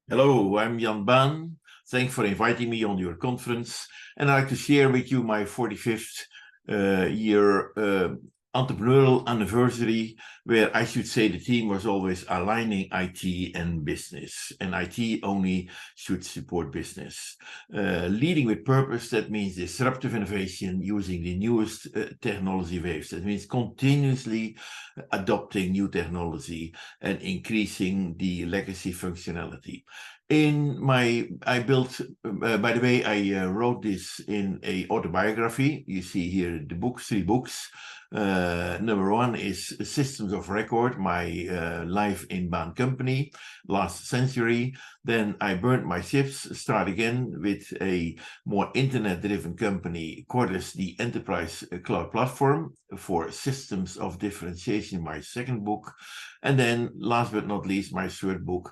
Hello, I'm Jan Baan. Thanks for inviting me on your conference. And I'd like to share with you my 45th year entrepreneurial anniversary, where I should say the theme was always aligning IT and business. And IT only should support business. Leading with purpose, that means disruptive innovation using the newest technology waves. That means continuously adopting new technology and increasing the legacy functionality. I built, by the way, I wrote this in a autobiography. You see here the books, 3 books. Number one is Systems of Record, my life in Baan Company, last century. Then I burned my ships, start again with a more internet-driven company, Cordis, the enterprise cloud platform for systems of differentiation, my second book. And then last but not least, my third book,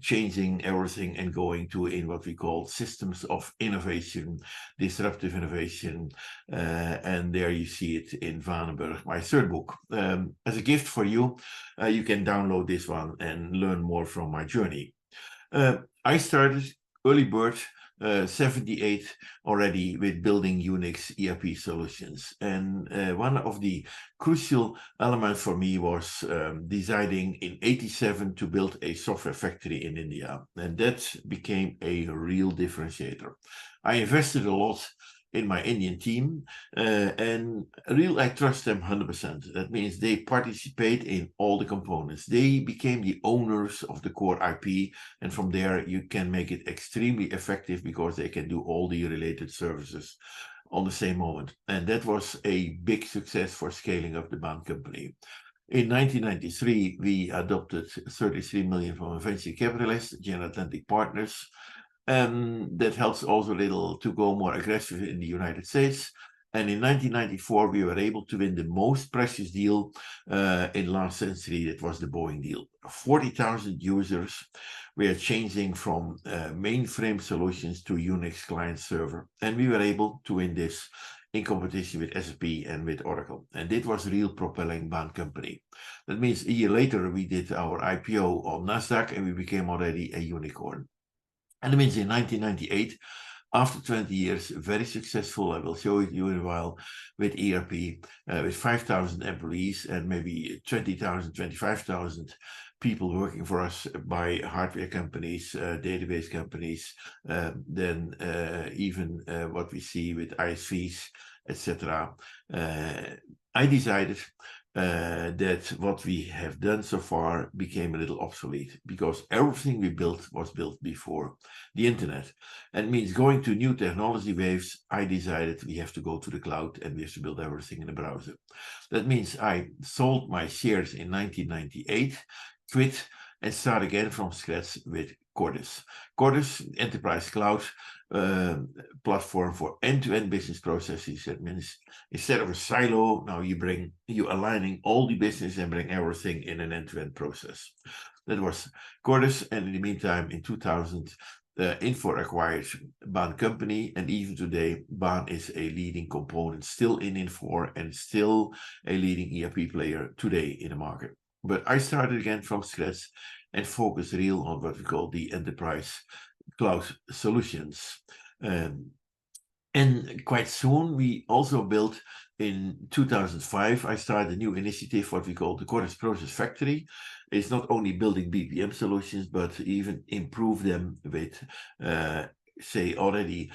Changing Everything and Going to in what we call systems of innovation, disruptive innovation. And there you see it in Vanenburg, my third book. As a gift for you, you can download this one and learn more from my journey. I started early bird 78 already with building Unix ERP solutions. And one of the crucial elements for me was deciding in 87 to build a software factory in India. And that became a real differentiator. I invested a lot in my Indian team, and I trust them 100%. That means they participate in all the components. They became the owners of the core IP, and from there you can make it extremely effective because they can do all the related services on the same moment. And that was a big success for scaling up the Baan company. In 1993, we adopted 33 million from a venture capitalist, General Atlantic Partners. That helps also a little to go more aggressive in the United States. And in 1994, we were able to win the most precious deal in last century. That was the Boeing deal. 40,000 users were changing from mainframe solutions to Unix client server. And we were able to win this in competition with SAP and with Oracle. And it was real propelling Baan company. That means a year later, we did our IPO on NASDAQ and we became already a unicorn. And it means in 1998, after 20 years, very successful, I will show it you in a while, with ERP, with 5,000 employees and maybe 20,000, 25,000 people working for us by hardware companies, database companies, then even what we see with ISVs, etc. I decided that what we have done so far became a little obsolete because everything we built was built before the internet. And it means going to new technology waves. I decided we have to go to the cloud and we have to build everything in the browser. That means I sold my shares in 1998, quit, and start again from scratch with Cordis. Cordis, enterprise cloud platform for end-to-end business processes. That means instead of a silo, now you aligning all the business and bring everything in an end-to-end process. That was Cordis, and in the meantime, in 2000, Infor acquired Baan company, and even today, Baan is a leading component still in Infor and still a leading ERP player today in the market. But I started again from scratch and focused real on what we call the enterprise cloud solutions. And quite soon, we also built in 2005, I started a new initiative, what we call the Cordis Process Factory. It's not only building BPM solutions, but even improve them with say already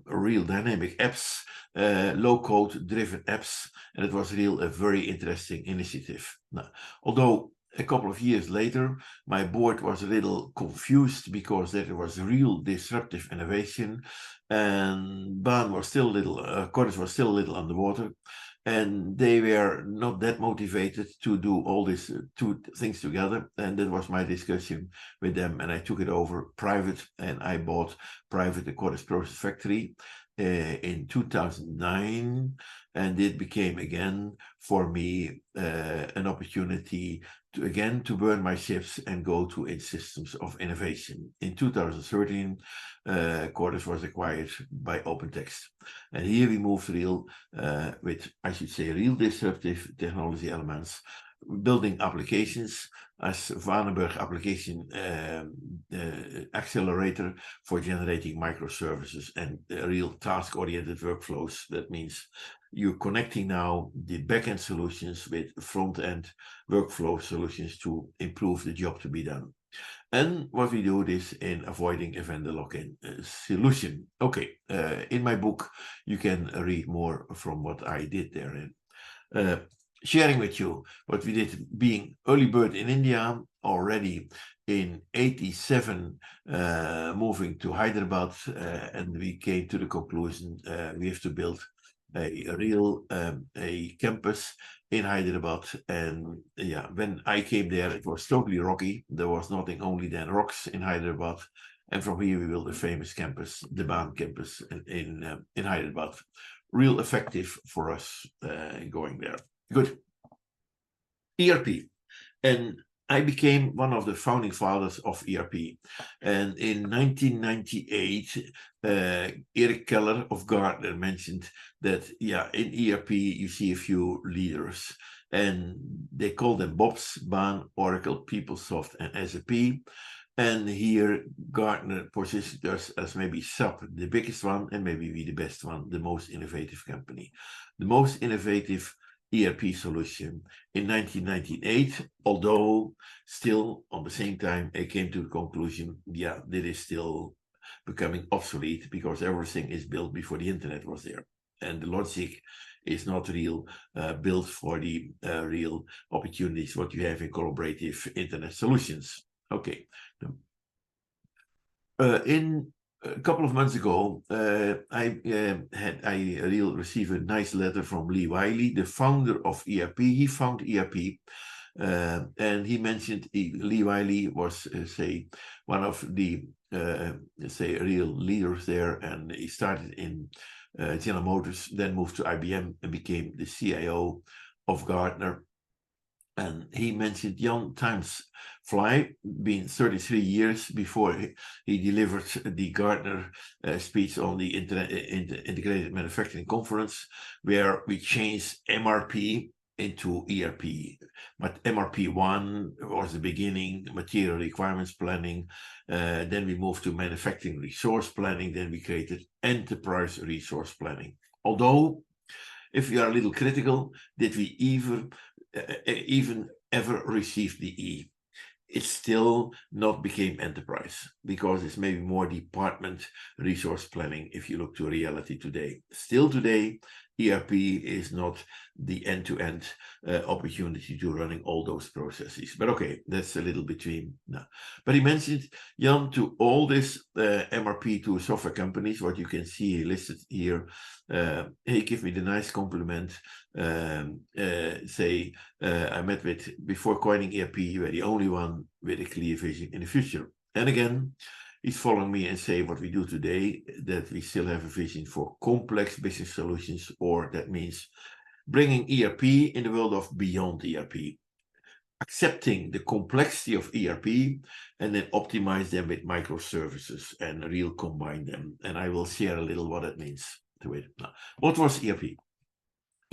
real dynamic apps, low-code driven apps, and it was a very interesting initiative. Now, although a couple of years later, my board was a little confused because there was real disruptive innovation, and Baan was still a little, Cordis was still a little underwater, and they were not that motivated to do all these two things together. And that was my discussion with them, and I took it over private, and I bought private the Cordis Process Factory in 2009, and it became again for me an opportunity to burn my ships and go to its systems of innovation. In 2013, Cordis was acquired by OpenText, and here we moved real with, I should say, real disruptive technology elements building applications as Vandenberg application accelerator for generating microservices and real task-oriented workflows. That means you're connecting now the back-end solutions with front-end workflow solutions to improve the job to be done. And what we do is in avoiding a vendor lock-in solution. Okay, in my book, you can read more from what I did therein. Sharing with you what we did being early bird in India already in 87, moving to Hyderabad, and we came to the conclusion we have to build a real a campus in Hyderabad. And yeah, when I came there, it was totally rocky. There was nothing only than rocks in Hyderabad. And from here we built a famous campus, the BAN campus in Hyderabad. Real effective for us going there. Good. ERP. And I became one of the founding fathers of ERP. And in 1998, Eric Keller of Gartner mentioned that, yeah, in ERP, you see a few leaders. And they call them BOPs, BAN, Oracle, PeopleSoft, and SAP. And here Gartner positioned us as maybe SAP, the biggest one, and maybe we the best one, the most innovative company. The most innovative ERP solution in 1998, although still on the same time I came to the conclusion, yeah, that is still becoming obsolete because everything is built before the internet was there. And the logic is not real built for the real opportunities what you have in collaborative internet solutions. Okay. In a couple of months ago, I received a nice letter from Lee Wiley, the founder of ERP. He found ERP, and he mentioned Lee Wiley was, say, one of the, say, real leaders there, and he started in General Motors, then moved to IBM and became the CIO of Gartner. And he mentioned young times fly, being 33 years before he delivered the Gartner speech on the Integrated Manufacturing Conference, where we changed MRP into ERP. But MRP1 was the beginning, material requirements planning. Then we moved to manufacturing resource planning. Then we created enterprise resource planning. Although, if we are a little critical, did we even ever received the E? It still not became enterprise because it's maybe more department resource planning if you look to reality today. Still today, ERP is not the end-to-end opportunity to running all those processes. But okay, that's a little between now. But he mentioned, Jan, to all this MRP to software companies, what you can see listed here, he gave me the nice compliment, say, I met with, before coining ERP, you were the only one with a clear vision in the future. And again, he's following me and say what we do today, that we still have a vision for complex business solutions, or that means bringing ERP in the world of beyond ERP, accepting the complexity of ERP and then optimize them with microservices and real combine them. And I will share a little what that means to it. Now, what was ERP?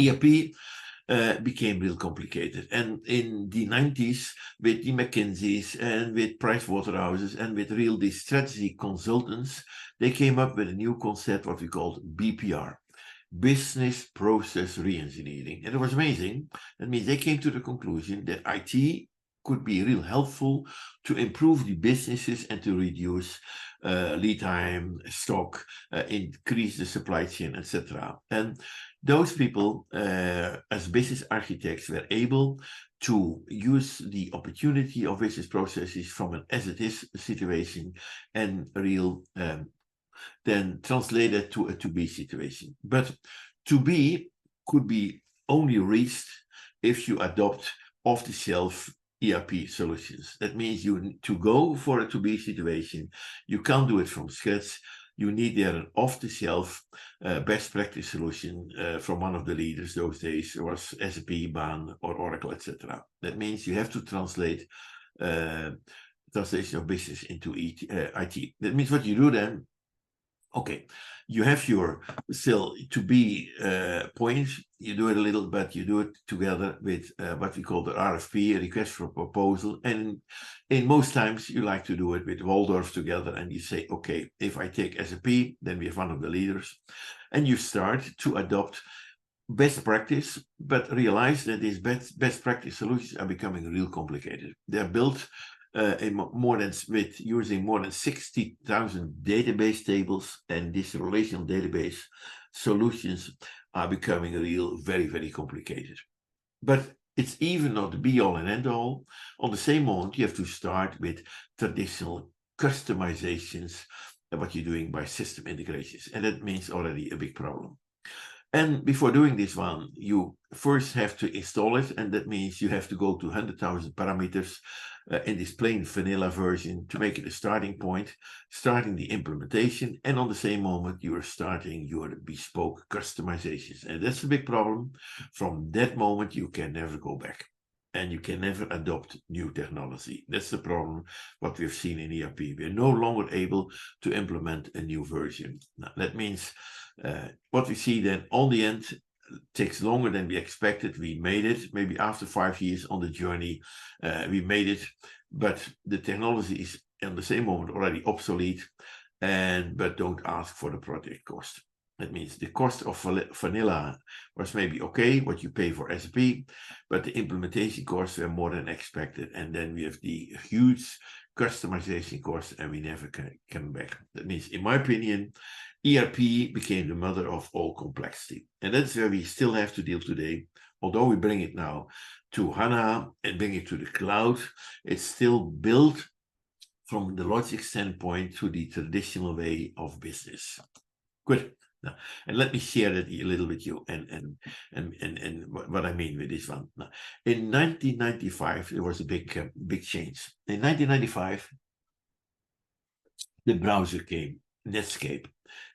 ERP became real complicated. And in the 90s, with the McKinseys and with Price Waterhouses and with real the strategy consultants, they came up with a new concept, what we called BPR, Business Process Reengineering. And it was amazing. That means they came to the conclusion that IT could be real helpful to improve the businesses and to reduce lead time, stock, increase the supply chain, etc. And those people, as business architects, were able to use the opportunity of business processes from an as-it-is situation and real, then translate it to a to-be situation. But to-be could be only reached if you adopt off-the-shelf ERP solutions. That means to go for a to-be situation, you can't do it from scratch. You need there an off-the-shelf best practice solution from one of the leaders those days. It was SAP, BAN, or Oracle, etc. That means you have to translate translation of business into IT. That means what you do then, Okay, you have your still to be point. You do it a little, but you do it together with what we call the RFP, a request for proposal. And in most times, you like to do it with Waldorf together. And you say, okay, if I take SAP, then we have one of the leaders, and you start to adopt best practice, but realize that these best practice solutions are becoming real complicated. They're built with using more than 60,000 database tables, and these relational database solutions are becoming real very, very complicated. But it's even not the be all and end all. On the same moment, you have to start with traditional customizations of what you're doing by system integrations, and that means already a big problem. And before doing this one, you first have to install it, and that means you have to go to 100,000 parameters in this plain vanilla version to make it a starting point, starting the implementation, and on the same moment, you are starting your bespoke customizations. And that's a big problem. From that moment, you can never go back. And you can never adopt new technology. That's the problem, what we've seen in ERP. We're no longer able to implement a new version. Now, that means what we see then on the end takes longer than we expected. We made it, maybe after 5 years on the journey, we made it, but the technology is in the same moment already obsolete, but don't ask for the project cost. That means the cost of vanilla was maybe okay, what you pay for SAP, but the implementation costs were more than expected. And then we have the huge customization costs, and we never can come back. That means, in my opinion, ERP became the mother of all complexity. And that's where we still have to deal today. Although we bring it now to HANA and bring it to the cloud, it's still built from the logic standpoint to the traditional way of business. Good. Now, and let me share that a little with you and what I mean with this one. Now, in 1995, there was a big change. In 1995, the browser came, Netscape,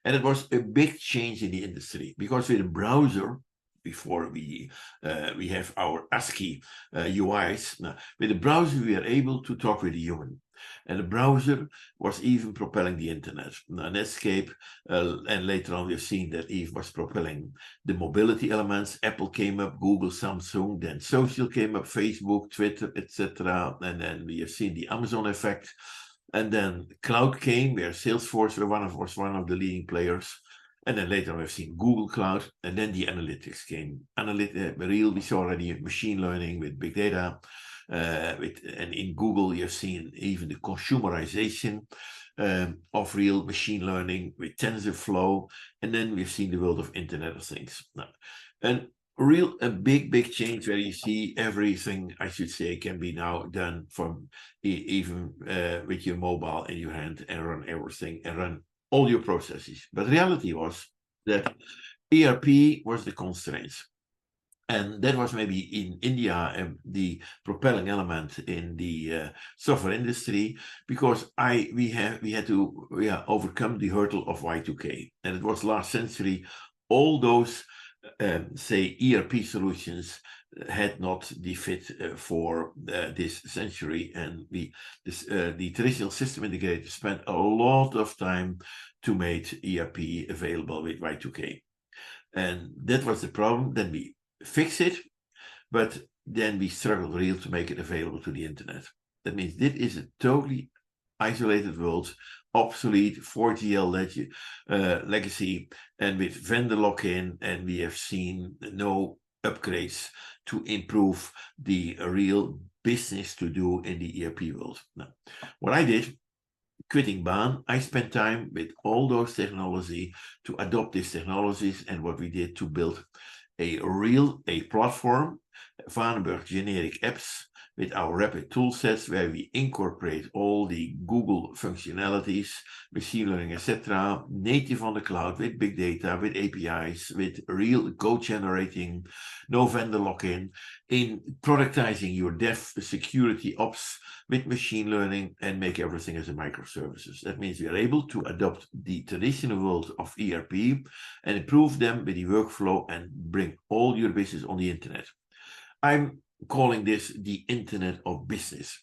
and it was a big change in the industry because with a browser, before we have our ASCII UIs, now, with the browser we are able to talk with a human. And the browser was even propelling the internet. Now, Netscape, and later on we've seen that Eve was propelling the mobility elements. Apple came up, Google, Samsung, then social came up, Facebook, Twitter, etc. And then we have seen the Amazon effect. And then cloud came, where Salesforce was one of the leading players. And then later we've seen Google Cloud, and then the analytics came. We saw already machine learning with big data. And in Google, you've seen even the consumerization of real machine learning with TensorFlow. And then we've seen the world of Internet of Things. Now, and a big change where you see everything, I should say, can be now done from even with your mobile in your hand and run everything and run all your processes. But the reality was that ERP was the constraints. And that was maybe in India the propelling element in the software industry, because we had to overcome the hurdle of Y2K. And it was last century, all those say ERP solutions had not the fit for this century, and the traditional system integrators spent a lot of time to make ERP available with Y2K, and that was the problem. Then we fix it, but then we struggled real to make it available to the internet. That means this is a totally isolated world, obsolete 4GL legacy, and with vendor lock-in, and we have seen no upgrades to improve the real business to do in the ERP world. Now, what I did, quitting Baan, I spent time with all those technology to adopt these technologies, and what we did to build a platform, Vandenberg generic apps, with our rapid toolsets, where we incorporate all the Google functionalities, machine learning, etc., native on the cloud, with big data, with APIs, with real code generating, no vendor lock-in, in productizing your dev security ops with machine learning, and make everything as a microservices. That means we are able to adopt the traditional world of ERP and improve them with the workflow and bring all your business on the internet. I'm calling this the Internet of Business.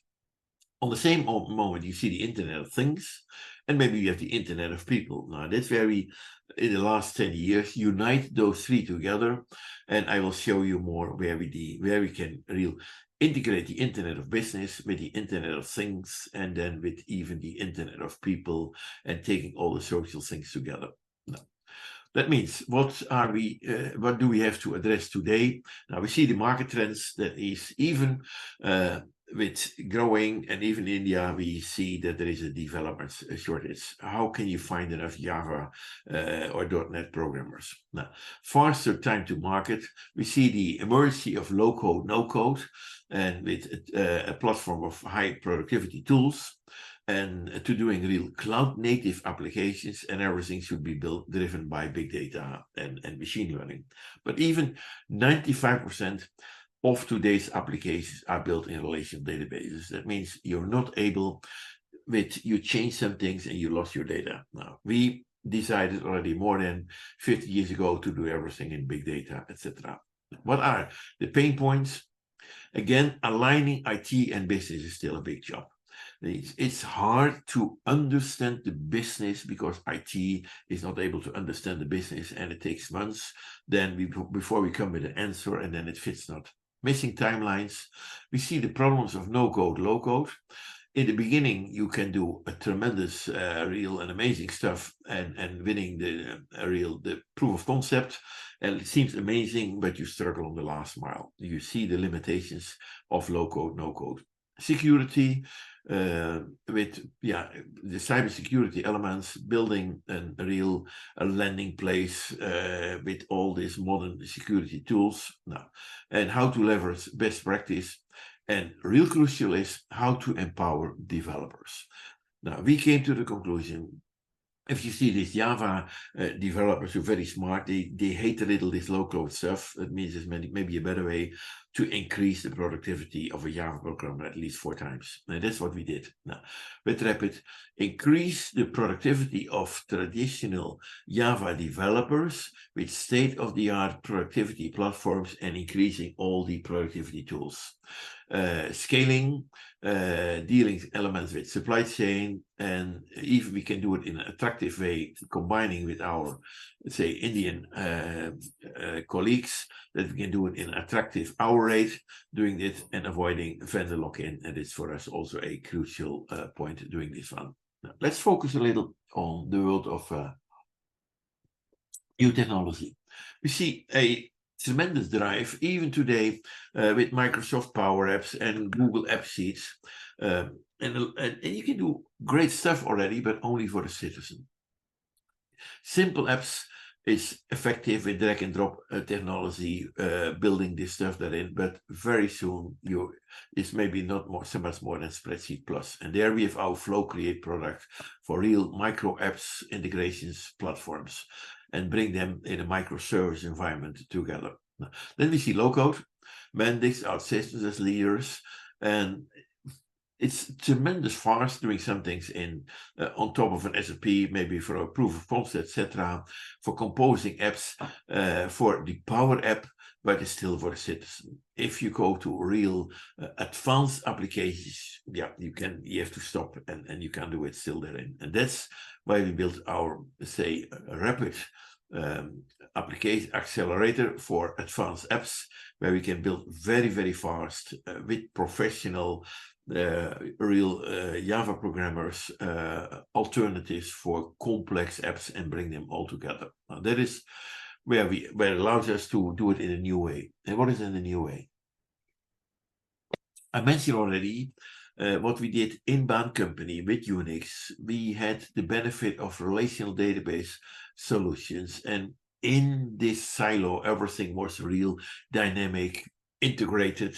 On the same moment, you see the Internet of Things, And maybe you have the Internet of People. Now, that's where we, in the last 10 years, unite those three together. And I will show you more where we can integrate the Internet of Business with the Internet of Things, and then with even the Internet of People, and taking all the social things together. Now, that means what do we have to address today? Now we see the market trends that is even with growing, and even in India we see that there is a development shortage. How can you find enough Java or .NET programmers? Now, faster time to market. We see the emergence of low code, no code, and with a platform of high productivity tools, and to doing real cloud native applications, and everything should be driven by big data and machine learning. But even 95% of today's applications are built in relational databases. That means you're not able, you change some things and you lost your data. Now, we decided already more than 50 years ago to do everything in big data, etc. What are the pain points? Again, aligning IT and business is still a big job. It's hard to understand the business because IT is not able to understand the business, and it takes months before we come with an answer, and then it fits not. Missing timelines. We see the problems of no-code, low-code. In the beginning, you can do a tremendous, real and amazing stuff, and winning the proof of concept, and it seems amazing, but you struggle on the last mile. You see the limitations of low-code, no-code. Security, with the cybersecurity elements, building a landing place with all these modern security tools now, and how to leverage best practice. And real crucial is how to empower developers. Now, we came to the conclusion, if you see these Java developers who are very smart, they hate a little this low-code stuff. That means there's maybe a better way to increase the productivity of a Java programmer at least 4 times. And that's what we did. Now, with Rapid, increase the productivity of traditional Java developers with state-of-the-art productivity platforms, and increasing all the productivity tools. Scaling, dealing elements with supply chain, and even we can do it in an attractive way, combining with our, let's say, Indian colleagues, that we can do it in an attractive hour rate, doing it and avoiding vendor lock-in. And it's for us also a crucial point doing this one. Now, let's focus a little on the world of new technology. We see a tremendous drive, even today, with Microsoft Power Apps and Google App Sheets. And you can do great stuff already, but only for the citizen. Simple apps is effective with drag and drop technology, building this stuff therein, but very soon it's maybe not so much more than Spreadsheet Plus. And there we have our Flow Create product for real micro apps, integrations, platforms, and bring them in a microservice environment together. Then we see low-code, Mendix, OutSystems as leaders, and it's tremendous fast doing some things on top of an SAP, maybe for a proof of concept, etc., for composing apps for the Power App, but it's still for the citizen. If you go to real advanced applications, you have to stop, and you can do it still therein. And that's why we built our, say, Rapid application accelerator for advanced apps, where we can build very, very fast with professional real Java programmers alternatives for complex apps, and bring them all together. Now, that is where it allows us to do it in a new way. And what is in a new way? I mentioned already what we did in Baan Company with Unix. We had the benefit of relational database solutions, and in this silo, everything was real, dynamic, integrated,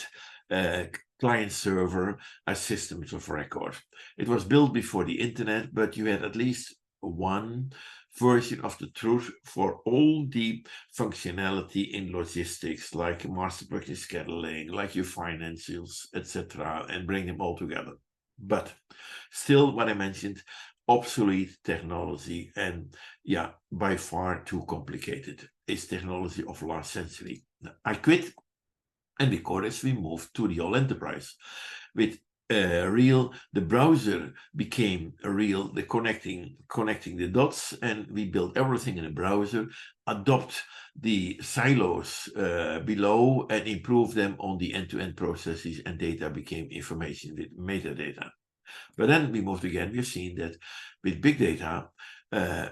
client server as systems of record. It was built before the internet, but you had at least one version of the truth for all the functionality in logistics, like master purchase scheduling, like your financials, etc., and bring them all together. But still, what I mentioned, obsolete technology, and by far too complicated. It's technology of last century. I quit, and because we moved to the all enterprise with the browser became the connecting the dots, and we built everything in a browser, adopt the silos below and improve them on the end-to-end processes, and data became information with metadata. But then we moved again. We've seen that with big data,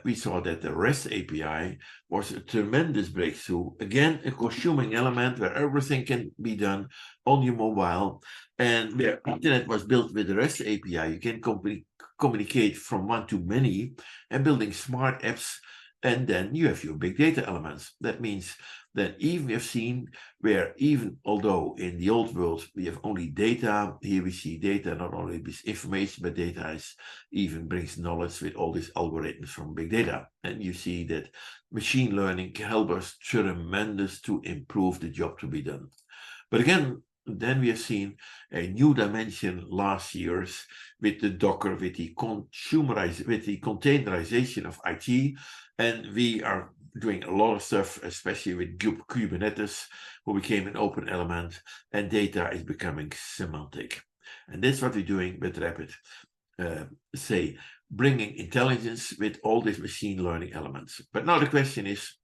we saw that the REST API was a tremendous breakthrough. Again, a consuming element where everything can be done on your mobile, and where internet was built with the REST API. You can communicate from one to many, and building smart apps. And then you have your big data elements. That means that even we have seen where, even although in the old world we have only data, here we see data not only with information, but data even brings knowledge with all these algorithms from big data. And you see that machine learning can help us tremendous to improve the job to be done. But again, then we have seen a new dimension last years with the Docker, with the containerization of IT, and we are doing a lot of stuff, especially with Kubernetes, who became an open element, and data is becoming semantic. And that's what we're doing with Rapid. Bringing intelligence with all these machine learning elements. But now the question is,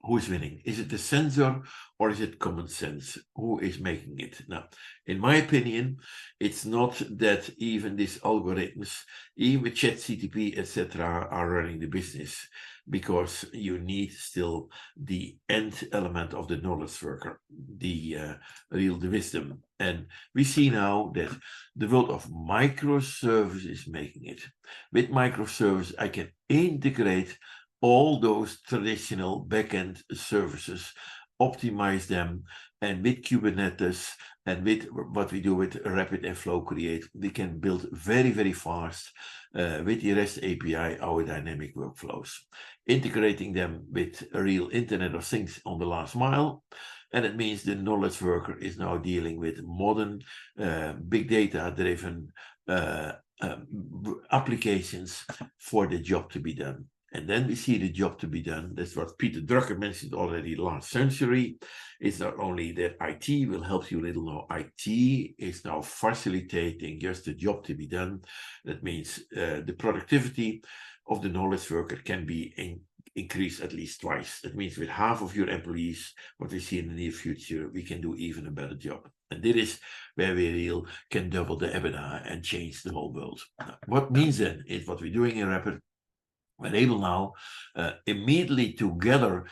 who is winning? Is it the sensor or is it common sense? Who is making it? Now, in my opinion, it's not that even these algorithms, even ChatGPT, etc., are running the business, because you need still the end element of the knowledge worker, the wisdom. And we see now that the world of microservices is making it. With microservices, I can integrate all those traditional backend services, optimize them, and with Kubernetes and with what we do with Rapid and Flow Create, we can build very, very fast with the REST API our dynamic workflows, integrating them with a real Internet of Things on the last mile. And it means the knowledge worker is now dealing with modern big data-driven applications for the job to be done. And then we see the job to be done. That's what Peter Drucker mentioned already last century. It's not only that IT will help you a little, no, IT is now facilitating just the job to be done. That means the productivity of the knowledge worker can be increased at least twice. That means with half of your employees, what we see in the near future, we can do even a better job. And this is where we can double the EBITDA and change the whole world. What means then is what we're doing in Rapid. We're able now immediately to gather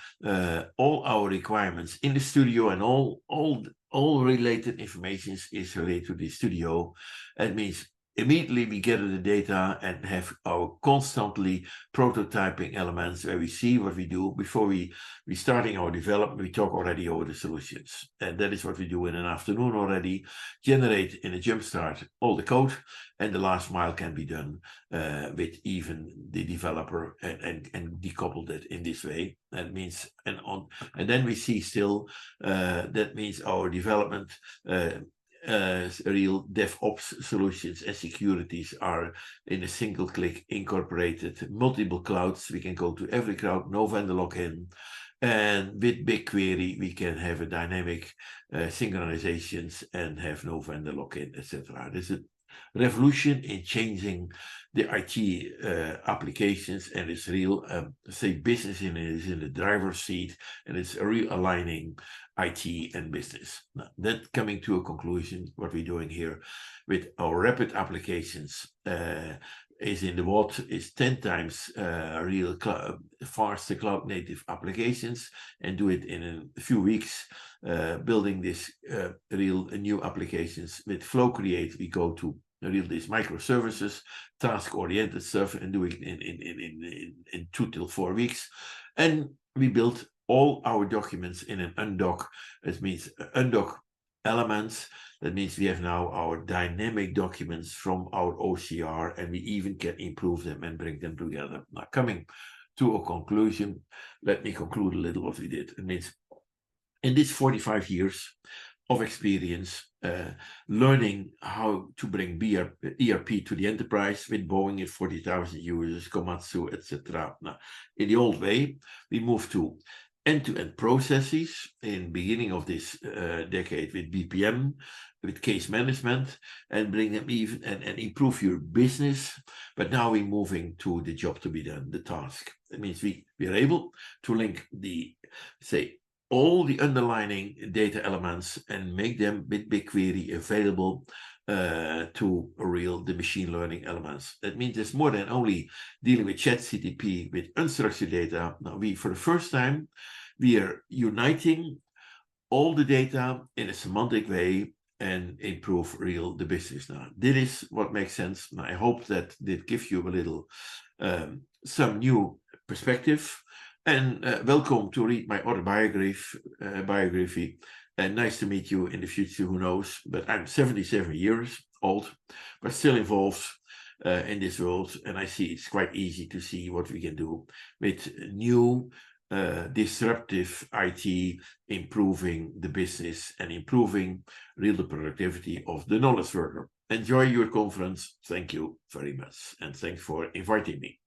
all our requirements in the studio, and all related information is related to the studio. That means immediately we gather the data and have our constantly prototyping elements where we see what we do before we starting our development. We talk already over the solutions, and that is what we do in an afternoon already. Generate in a jumpstart all the code, and the last mile can be done with even the developer and decoupled it in this way. That means and then we see still that means our development. Real DevOps solutions and securities are in a single click incorporated. Multiple clouds, we can go to every cloud, no vendor lock-in. And with BigQuery, we can have a dynamic synchronizations and have no vendor lock-in, etc. There's a revolution in changing the IT applications, and it's real, business is in the driver's seat, and it's realigning IT and business. Now, that coming to a conclusion, what we're doing here with our Rapid applications is in the what is 10 times real faster cloud native applications, and do it in a few weeks, building this real new applications. With Flow Create, we go to these microservices, task-oriented stuff, and do it in 2 to 4 weeks. And we built all our documents in an undock. That means undock elements. That means we have now our dynamic documents from our OCR, and we even can improve them and bring them together. Now, coming to a conclusion, let me conclude a little what we did. It means in these 45 years of experience, learning how to bring ERP to the enterprise with Boeing at 40,000 users, Komatsu, etc. Now, in the old way, we moved to end-to-end processes in beginning of this decade with BPM, with case management, and bring them even and improve your business. But now we're moving to the job to be done, the task. That means we are able to link the, say, all the underlying data elements and make them with BigQuery available to the machine learning elements. That means it's more than only dealing with ChatGPT with unstructured data. Now we, for the first time, we are uniting all the data in a semantic way and improve the business. Now, this is what makes sense. And I hope that this gives you a little, some new perspective. And welcome to read my autobiography. And nice to meet you in the future, who knows. But I'm 77 years old, but still involved in this world. And I see it's quite easy to see what we can do with new disruptive IT, improving the business and improving the productivity of the knowledge worker. Enjoy your conference. Thank you very much. And thanks for inviting me.